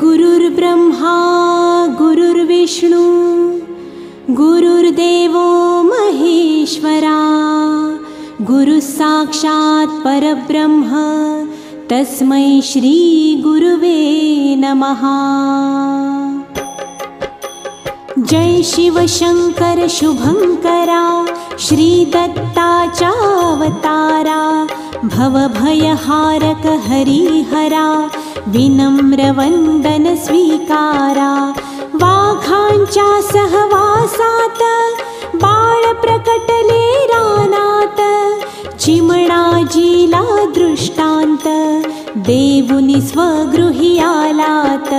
गुरुर्ब्रह्मा गुरुर्विष्णु गुरुर्देवो महेश्वरा गुरुः साक्षात् परब्रह्म तस्मै श्री गुरुवे नमः। जय शिव शंकर शुभंकरा श्री दत्ताचावतारा भवभयहारक हरिहरा विनम्रवंदन स्वीकारा। वाघांच्या सहवासात बाळप्रकटले रानात चिमणाजीला दृष्टांत देवुनी स्वगृही आलात।